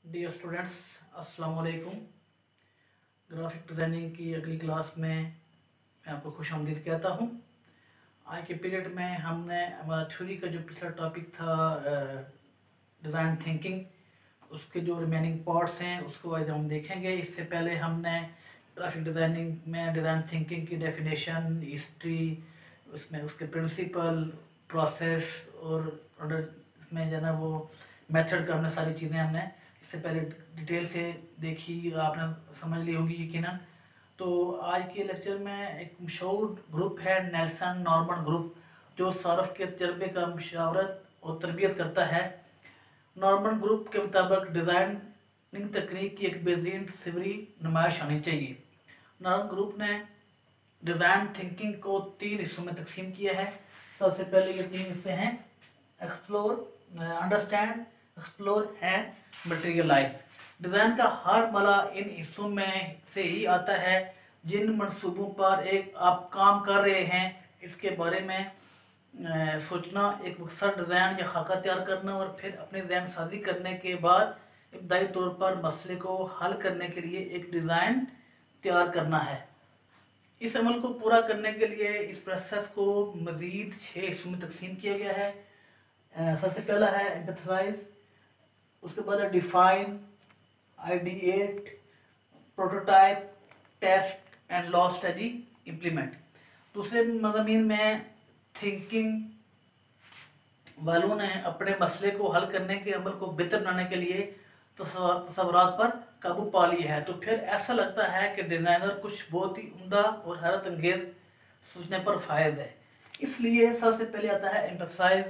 Dear students, अस्सलाम वालेकुम। Graphic designing की अगली क्लास में मैं आपको खुशामदीद कहता हूँ। आज के पीरियड में हमने हमारा थ्योरी का जो पिछला टॉपिक था डिज़ाइन थिंकिंग, उसके जो रिमेनिंग पार्ट्स हैं उसको आज हम देखेंगे। इससे पहले हमने ग्राफिक डिज़ाइनिंग में डिज़ाइन थिंकिंग की डेफिनेशन, हिस्ट्री, उसमें उसके प्रिंसिपल, प्रोसेस और इसमें जो है ना वो मेथड का हमने सारी चीज़ें हमने इससे पहले डिटेल से देखी, आपने समझ ली होंगी यकीनन। तो आज के लेक्चर में एक मशहूर ग्रुप है नेल्सन नॉर्मन ग्रुप, जो सारफ के तजर्बे का मशावरत और तरबियत करता है। नॉर्मन ग्रुप के मुताबिक डिज़ाइनिंग तकनीक की एक बेहतरीन तस्वीरी नुमाइश होनी चाहिए। नॉर्मन ग्रुप ने डिज़ाइन थिंकिंग को 3 हिस्सों में तकसीम किया है। सबसे पहले ये 3 हिस्से हैं: explore, understand, explore and materialise. Design का हर मरहला इन हिस्सों में से ही आता है। जिन मंसूबों पर आप काम कर रहे हैं इसके बारे में सोचना, एक मकसद डिज़ाइन या खाका तैयार करना और फिर अपनी डिज़ाइन साजी करने के बाद इब्तदाई तौर पर मसले को हल करने के लिए एक डिज़ाइन तैयार करना है। इस अमल को पूरा करने के लिए इस प्रोसेस को मज़ीद 6 हिस्सों में तकसीम किया गया है। सबसे पहला है एम्पैथाइज, उसके बाद है define, ideate, prototype, test and last है जी इम्प्लीमेंट। दूसरे मज़ामीन में थिंकिंग वालों ने अपने मसले को हल करने के अमल को बेहतर बनाने के लिए तसव्वुरात पर काबू पा लिया है। तो फिर ऐसा लगता है कि डिज़ाइनर कुछ बहुत ही उम्दा और हैरत अंगेज सोचने पर फायद है। इसलिए सबसे पहले आता है एम्फसाइज।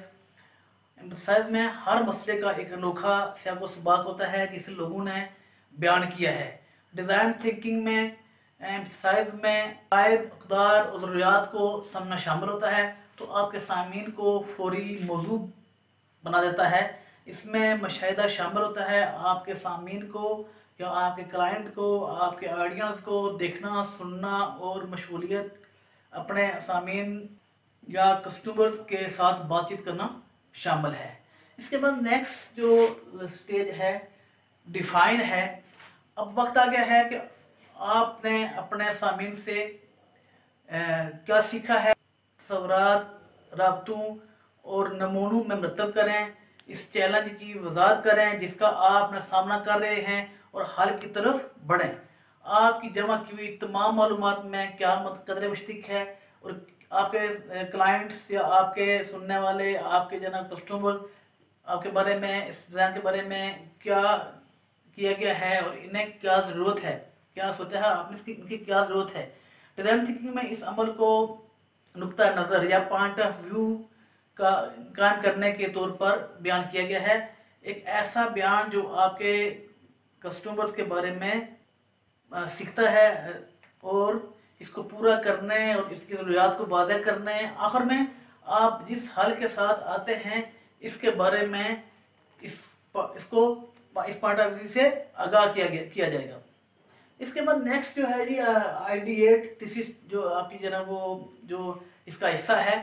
एम्फसाइज में हर मसले का एक अनोखा सियाक़ो सबाक़ होता है जिसे लोगों ने बयान किया है। डिज़ाइन थिंकिंग में एम्फसाइज में कायद अक़दार और ज़रूरियात को समझना शामिल होता है, तो आपके सामीन को फौरी मौजू बना देता है। इसमें मुशाहिदा शामिल होता है, आपके सामीन को या आपके क्लाइंट को, आपके ऑडियंस को देखना, सुनना और मशगूलियत अपने सामीन या कस्टमर्स के साथ बातचीत करना शामिल है। इसके बाद नेक्स्ट जो स्टेज है डिफ़ाइन है। अब वक्त आ गया है कि आपने अपने सामीन से क्या सीखा है, सवालात, राबतों और नमूनों में मरतब करें। इस चैलेंज की वजाहत करें जिसका आप अपना सामना कर रहे हैं और हल की तरफ बढ़ें। आपकी जमा की हुई तमाम मालूमात में क्या कदर मुश्तिक है और आपके क्लाइंट्स या आपके सुनने वाले, आपके जनाब कस्टमर आपके बारे में, इस डिज़ाइन के बारे में क्या किया गया है और इन्हें क्या ज़रूरत है, क्या सोचा है आपने, इनकी क्या ज़रूरत है। डिज़ाइन थिंकिंग में इस अमल को नुक्ता नज़र या पॉइंट ऑफ व्यू का कायम करने के तौर पर बयान किया गया है। एक ऐसा बयान जो आपके कस्टमर्स के बारे में सीखता है और इसको पूरा करने और इसकी ज़रूरियात को वाज़ेह करने, आखिर में आप जिस हल के साथ आते हैं इसके बारे में इसको इस पॉइंट ऑफ व्यू से आगाह किया जाएगा। इसके बाद नेक्स्ट जो है जी आइडिएट थीसिस, जो आपकी जना वो जो इसका हिस्सा है।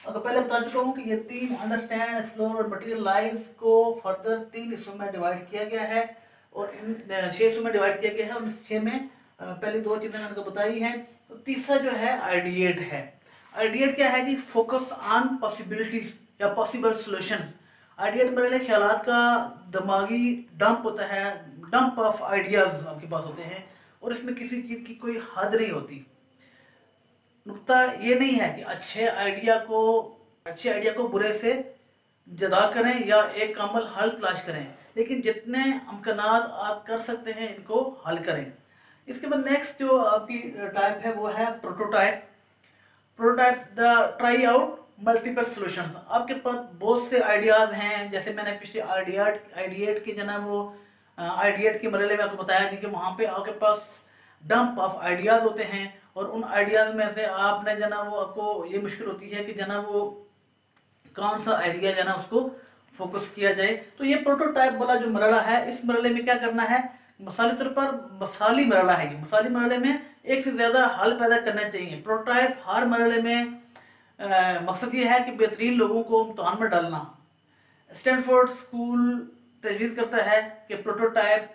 अगर पहले बता चुका हूँ कि ये 3 अंडरस्टैंड, एक्सप्लोर और मटेरियलाइज को फर्दर 3 हिस्सों में डिवाइड किया गया है और इन 6 हिस्सों में डिवाइड किया गया है और इस 6 में पहली 2 चीज़ें मैंने आपको बताई हैं। तो तीसरा जो है आइडिएट है। आइडिएट क्या है जी? फोकस ऑन पॉसिबिलिटीज या पॉसिबल सॉल्यूशंस। आइडिएट मेरे ख्यालात का दिमागी डंप होता है, डंप ऑफ आइडियाज़ आपके पास होते हैं और इसमें किसी चीज़ की कोई हद नहीं होती। नुकता ये नहीं है कि अच्छे आइडिया को बुरे से जदा करें या एक कामल हल तलाश करें, लेकिन जितने अमकानात आप कर सकते हैं इनको हल करें। इसके बाद नेक्स्ट जो आपकी टाइप है वो है prototype. Prototype the try out multiple solutions. आपके पास बहुत से आइडियाज़ हैं, जैसे मैंने पिछले आइडिएट के जना वो आइडिएट के मरहले में आपको बताया जी कि वहाँ पे आपके पास डंप ऑफ आइडियाज़ होते हैं और उन आइडियाज़ में से आपने जना वो आपको ये मुश्किल होती है कि जना वो कौन सा आइडिया जना उसको फोकस किया जाए। तो ये प्रोटोटाइप वाला जो मरहला है, इस मरहले में क्या करना है, मसाली तौर पर मसाली मरहला है। ये मसाली मरहले में एक से ज़्यादा हल पैदा करने चाहिए। प्रोटोटाइप हर मरहले में मकसद ये है कि बेहतरीन लोगों को इम्तहान में डालना। स्टैनफोर्ड स्कूल तजवीज़ करता है कि प्रोटोटाइप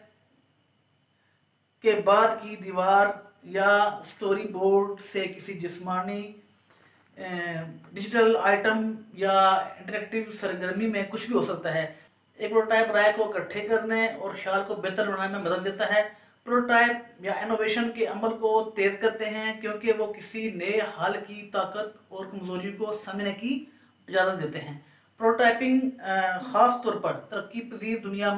के बाद की दीवार या स्टोरी बोर्ड से किसी जिस्मानी डिजिटल आइटम या इंटरेक्टिव सरगर्मी में कुछ भी हो सकता है। एक प्रोटोटाइप राय को इकट्ठे करने और ख्याल को बेहतर बनाने में मदद देता है। प्रोटोटाइप या इनोवेशन के अमल को तेज करते हैं क्योंकि वो किसी नए हल की ताकत और कमजोरी को समझने की इजाज़त देते हैं। प्रोटोटाइपिंग ख़ास तौर पर तरक्की पजीर दुनिया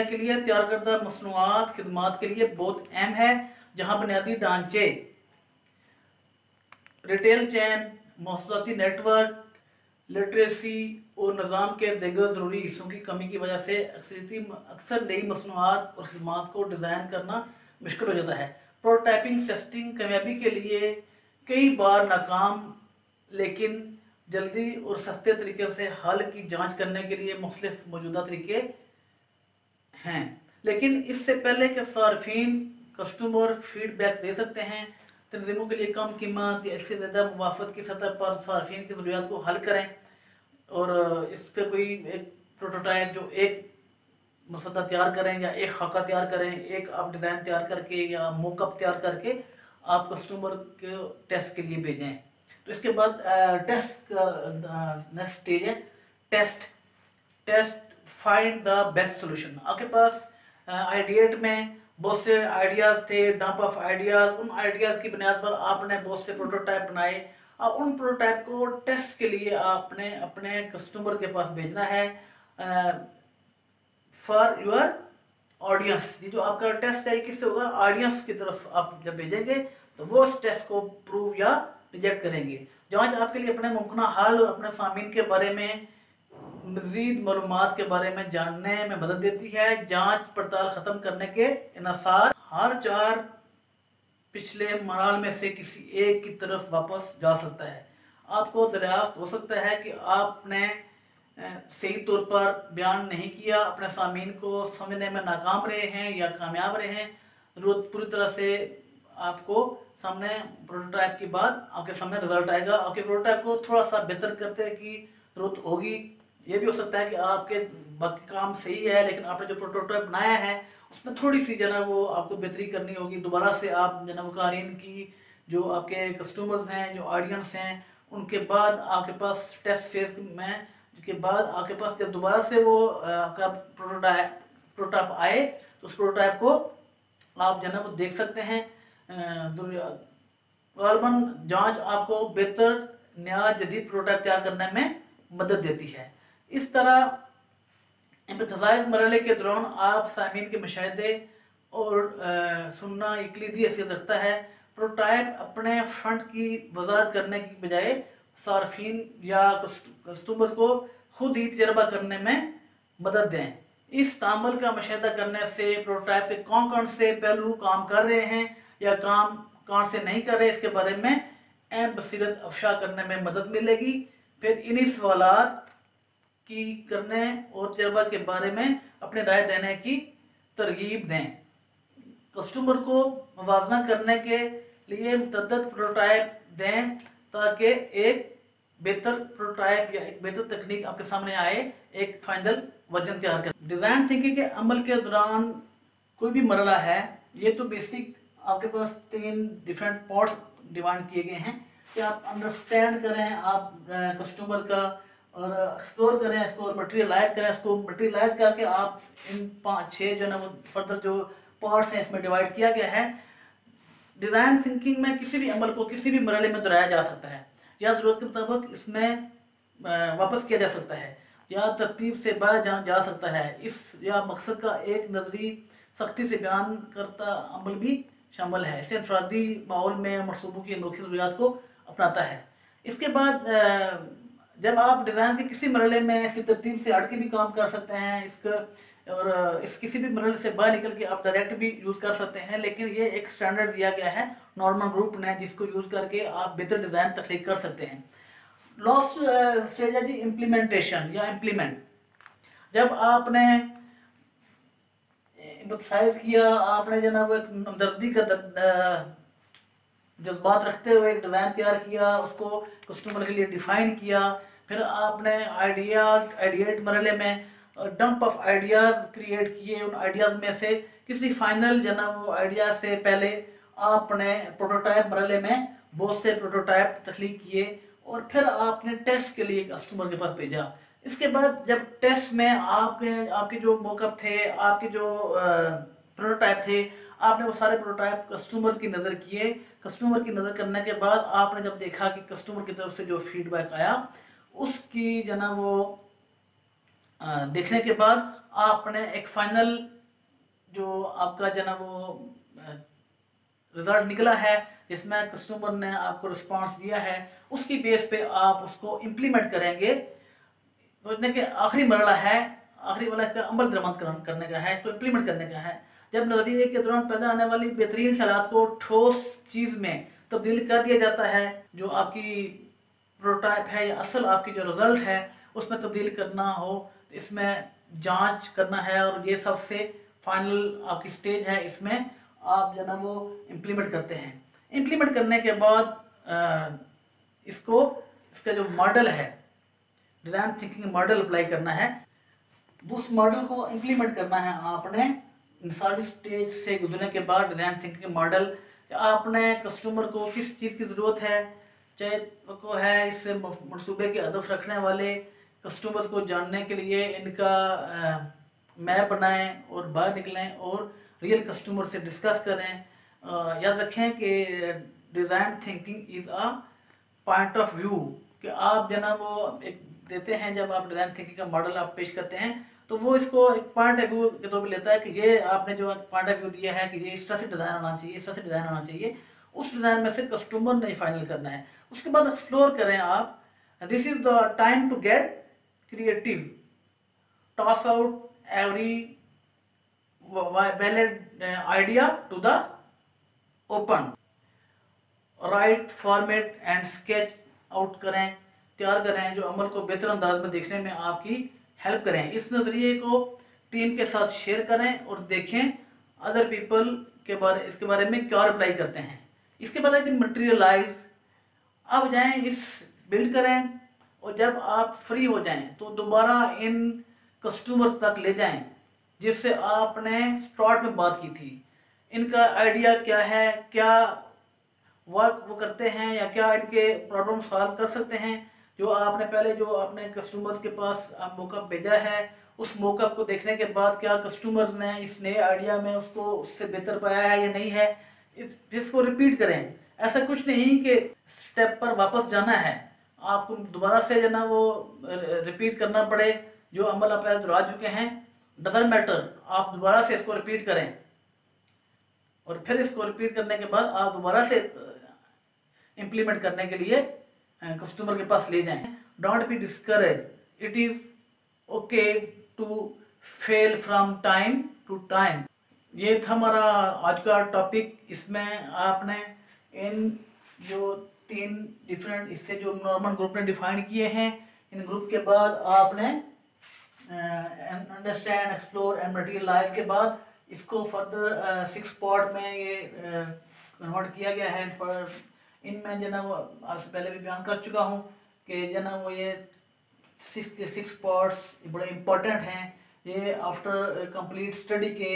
के लिए तैयार करदा मसनूआत खिदमात के लिए बहुत अहम है, जहाँ बुनियादी ढांचे, रिटेल चैन, मौसूलाती नेटवर्क, लिटरेसी और निज़ाम के दीगर ज़रूरी हिस्सों की कमी की वजह से अक्सर नई मसनूआत और खिदमात को डिज़ाइन करना मुश्किल हो जाता है। प्रोटोटाइपिंग टेस्टिंग कामयाबी के लिए कई बार नाकाम, लेकिन जल्दी और सस्ते तरीके से हल की जांच करने के लिए मुख्तलिफ मौजूदा तरीके हैं, लेकिन इससे पहले कि सार्फिन कस्टमर फीडबैक दे सकते हैं, तंजीमों के लिए कम कीमत या इससे ज़्यादा मुवाफ़त की सतह पर सार्फिन की ज़रूरियात को हल करें और इस पर कोई एक प्रोटोटाइप जो एक मसला तैयार करें या एक खाका तैयार करें, एक आप डिज़ाइन तैयार करके या मोकअप तैयार करके आप कस्टमर के टेस्ट के लिए भेजें। तो इसके बाद टेस्ट का नेक्स्ट स्टेज है test find the best solution. आपके पास आइडिएट में बहुत से आइडियाज़ थे, डंप ऑफ आइडियाज़। उन आइडियाज़ की बुनियाद पर आपने बहुत से प्रोटोटाइप बनाए। अब उन प्रोटोटाइप को टेस्ट के लिए आपने अपने कस्टमर के पास भेजना है फॉर योर ऑडियंस। ये जो आपका टेस्ट है किससे होगा? ऑडियंस की तरफ आप जब भेजेंगे तो वो इस टेस्ट को प्रूव या रिजेक्ट करेंगे। जांच आपके लिए अपने मुमकिन हल और अपने सामीन के बारे में मज़ीद मालूमात के बारे में जानने में मदद देती है। जांच पड़ताल ख़त्म करने के इन्सार हर 4 पिछले मराल में से किसी एक की तरफ वापस जा सकता है। आपको दरियाफ्त हो सकता है कि आपने सही तौर पर बयान नहीं किया, अपने सामीन को समझने में नाकाम रहे हैं या कामयाब रहे हैं। ज़रूरत पूरी तरह से आपको सामने प्रोटोटाइप के बाद आपके सामने रिजल्ट आएगा। आपके प्रोटोटाइप को थोड़ा सा बेहतर करने की ज़रूरत होगी। ये भी हो सकता है कि आपके बाकी काम सही है, लेकिन आपने जो प्रोटोटाइप बनाया है उसमें थोड़ी सी जो है वो आपको बेहतरी करनी होगी। दोबारा से आप जनवकारीन की जो आपके कस्टमर्स हैं, जो ऑडियंस हैं, उनके बाद आपके पास टेस्ट फेज में के बाद आपके पास जब दोबारा से वो आपका प्रोटोटाइप आए तो उस प्रोटोटाइप को आप जो है वो देख सकते हैं। कार्बन जांच आपको बेहतर नया जदीद प्रोटोटाइप तैयार करने में मदद देती है। इस तरह एम्पैथाइज मरहले के दौरान आप सामीन के मुशाहिदे और सुनना यकीनी हैसियत रखता है। प्रोटोटाइप अपने फ्रंट की वजाहत करने की बजाय सार्फिन या कस्टमर को खुद ही तजर्बा करने में मदद दें। इस तामल का मुशाहिदा करने से प्रोटोटाइप के कौन से पहलू काम कर रहे हैं या काम कौन से नहीं कर रहे, इसके बारे में अहम बसीरत अफशा करने में मदद मिलेगी। फिर इन्हीं सवालात की करने और तजर्बा के बारे में अपनी राय देने की तरगीब दें। कस्टमर को मुवाजना करने के लिए मुतअद्दिद प्रोटोटाइप दें ताकि एक बेहतर प्रोटोटाइप या एक बेहतर तकनीक आपके सामने आए, एक फाइनल वर्जन तैयार करें। डिज़ाइन थिंकिंग के अमल के दौरान कोई भी मरला है, ये तो बेसिक आपके पास 3 डिफरेंट पॉइंट्स डिवाइड किए गए हैं कि आप अंडरस्टैंड करें आप कस्टमर का और एक्सप्लोर करें इसको और मटेरियलाइज करें इसको। मटेरियलाइज करके आप इन 5-6 जो है ना वो फर्दर जो पार्ट्स हैं इसमें डिवाइड किया गया है। डिज़ाइन थिंकिंग में किसी भी अमल को किसी भी मरहले में दोहराया जा सकता है या ज़रूरत के मुताबिक इसमें वापस किया जा सकता है या तरतीब से बाहर जा सकता है। इस या मकसद का एक नजरी सख्ती से बयान करता अमल भी शामिल है। इसे इंफरादी माहौल में मनसूबों की अनोखी ज़रूरियात को अपनाता है। इसके बाद जब आप डिज़ाइन के किसी मरहले में इसकी तरतीब से हट के भी काम कर सकते हैं, इसका और इस किसी भी मरहले से बाहर निकल के आप डायरेक्ट भी यूज़ कर सकते हैं, लेकिन ये एक स्टैंडर्ड दिया गया है नॉर्मल ग्रुप ने जिसको यूज़ करके आप बेहतर डिज़ाइन तख्लीक कर सकते हैं। लास्ट स्टेज है जी इम्प्लीमेंटेशन या इम्प्लीमेंट। जब आपने एम्फसाइज किया, आपने जो ना वो एक हमदर्दी का जज्बात रखते हुए एक डिज़ाइन तैयार किया, उसको कस्टमर के लिए डिफ़ाइन किया, फिर आपने आइडिएट मरहले में डंप ऑफ आइडियाज़ क्रिएट किए। उन आइडियाज़ में से किसी फाइनल जो ना वो आइडिया से पहले आपने प्रोटोटाइप मरहले में बहुत से प्रोटोटाइप तख्लीक किए और फिर आपने टेस्ट के लिए कस्टमर के पास भेजा। इसके बाद जब टेस्ट में आपके जो मॉकअप थे, आपके जो प्रोटोटाइप थे, आपने वो सारे प्रोटोटाइप कस्टमर की नज़र किए। कस्टमर की नज़र करने के बाद आपने जब देखा कि कस्टमर की तरफ से जो फीडबैक आया उसकी जो ना वो देखने के बाद आपने एक फाइनल जो आपका जो ना वो रिजल्ट निकला है जिसमें कस्टमर ने आपको रिस्पांस दिया है, उसकी बेस पे आप उसको इम्प्लीमेंट करेंगे। सोचने के आखिरी मरला है, आखिरी वाला इसका अमल दरामद करने का है, इसको इम्प्लीमेंट करने का है। जब नज़रिए के दौरान पैदा आने वाली बेहतरीन ख्यालात को ठोस चीज़ में तब्दील कर दिया जाता है, जो आपकी प्रोटोटाइप है या असल आपकी जो रिज़ल्ट है उसमें तब्दील करना हो, इसमें जांच करना है और ये सबसे फाइनल आपकी स्टेज है। इसमें आप जो ना वो इम्प्लीमेंट करते हैं। इम्प्लीमेंट करने के बाद इसका जो मॉडल है, डिज़ाइन थिंकिंग मॉडल अप्लाई करना है। उस मॉडल को इम्प्लीमेंट करना है आपने। इन सारी स्टेज से गुजरने के बाद डिज़ाइन थिंकिंग मॉडल, आपने कस्टमर को किस चीज़ की ज़रूरत है, चाहे वो है इससे मनसूबे के हदफ रखने वाले कस्टमर को जानने के लिए इनका मैप बनाएं और बाहर निकलें और रियल कस्टमर से डिस्कस करें। याद रखें कि design thinking is a point of view, कि आप जो ना वो एक देते हैं, जब आप डिज़ाइन थिंकिंग का मॉडल आप पेश करते हैं तो वो इसको एक पॉइंट ऑफ व्यू के तौर पर लेता है कि ये आपने जो पॉइंट ऑफ व्यू दिया है कि ये इस तरह से डिज़ाइन आना चाहिए, इस तरह से डिज़ाइन आना चाहिए, उस डिज़ाइन में से कस्टमर ने फाइनल करना है। उसके बाद एक्सप्लोर करें आप। This is the time to get creative, toss out every valid idea to the open, write format and sketch out करें, तैयार करें जो अमल को बेहतर अंदाज में देखने में आपकी हेल्प करें। इस नज़रिए को टीम के साथ शेयर करें और देखें अदर पीपल इसके बारे में क्या रिप्लाई करते हैं। इसके बाद है मटेरियलाइज। अब जाएं इस बिल्ड करें और जब आप फ्री हो जाएं तो दोबारा इन कस्टमर तक ले जाएं जिससे आपने स्टार्ट में बात की थी। इनका आइडिया क्या है, क्या वर्क वो करते हैं या क्या इनके प्रॉब्लम सॉल्व कर सकते हैं। जो आपने पहले जो अपने कस्टमर्स के पास मौका भेजा है, उस मौका को देखने के बाद क्या कस्टमर ने इस नए आइडिया में उससे बेहतर पाया है या नहीं है, इसको रिपीट करें। ऐसा कुछ नहीं कि स्टेप पर वापस जाना है, आपको दोबारा से जो ना वो रिपीट करना पड़े। जो अमल आप पहले दोहरा चुके हैं डजंट मैटर, आप दोबारा से इसको रिपीट करें और फिर इसको रिपीट करने के बाद आप दोबारा से इम्प्लीमेंट करने के लिए कस्टमर के पास ले जाएं। Don't be discourage, it is okay to fail from time to time. ये था हमारा आज का टॉपिक। इसमें आपने इन जो 3 डिफरेंट इससे जो नॉर्मल ग्रुप ने डिफाइन किए हैं, इन ग्रुप के बाद आपने अंडरस्टैंड, एक्सप्लोर एंड मटेरियलाइज के बाद इसको फर्दर 6 पार्ट में ये कन्वर्ट किया गया है। इनमें जो ना वो आपसे पहले भी बयान कर चुका हूँ कि जो ना वो ये 6 पार्ट्स बड़े इम्पोर्टेंट हैं। ये आफ्टर कंप्लीट स्टडी के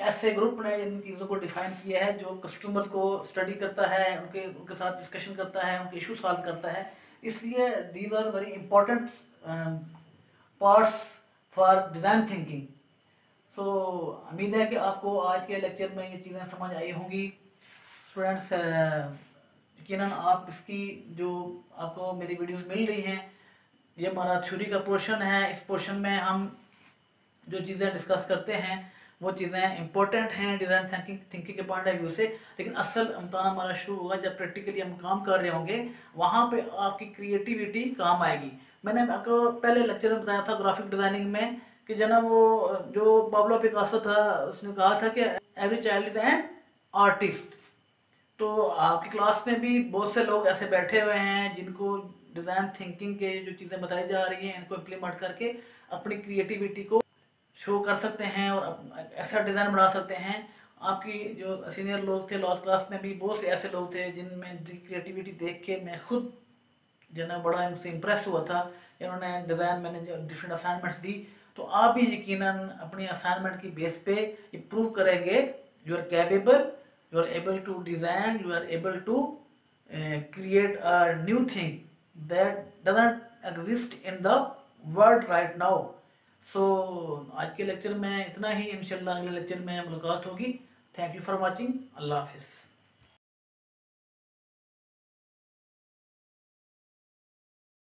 ऐसे ग्रुप ने इन चीज़ों को डिफाइन किया है जो कस्टमर को स्टडी करता है, उनके साथ डिस्कशन करता है, उनके इशू सॉल्व करता है। इसलिए these are very important parts for design thinking. So उम्मीद है कि आपको आज के लेक्चर में ये चीज़ें समझ आई होंगी। स्टूडेंट्स, यकीनन आप इसकी जो आपको मेरी वीडियोस मिल रही हैं, ये हमारा थ्योरी का पोर्शन है। इस पोर्शन में हम जो चीज़ें डिस्कस करते हैं वो चीज़ें इंपॉर्टेंट हैं डिज़ाइन थिंकिंग के पॉइंट ऑफ व्यू से, लेकिन असल इम्तहान हमारा शुरू होगा जब प्रैक्टिकली हम काम कर रहे होंगे, वहाँ पे आपकी क्रिएटिविटी काम आएगी। मैंने आपको पहले लेक्चर में बताया था ग्राफिक डिज़ाइनिंग में कि जना वो जो पाब्लो पिकासो था उसने कहा था कि every child is an artist. तो आपकी क्लास में भी बहुत से लोग ऐसे बैठे हुए हैं जिनको डिज़ाइन थिंकिंग के जो चीज़ें बताई जा रही हैं इनको इम्प्लीमेंट करके अपनी क्रिएटिविटी को शो कर सकते हैं और ऐसा डिज़ाइन बना सकते हैं। आपकी जो सीनियर लोग थे लास्ट क्लास में भी बहुत से ऐसे लोग थे जिनमें क्रिएटिविटी देख के मैं खुद जो ना बड़ा इनसे इम्प्रेस हुआ था। इन्होंने डिज़ाइन, मैंने जो डिफरेंट असाइनमेंट्स दी तो आप भी यकीनन अपनी असाइनमेंट की बेस पे ये प्रूव करेंगे you are capable, you are able to design, you are able to create a new thing that doesn't exist in the world right now. So आज के लेक्चर में इतना ही, इंशाल्लाह अगले लेक्चर में मुलाकात होगी। Thank you for watching. अल्लाह हाफिज़।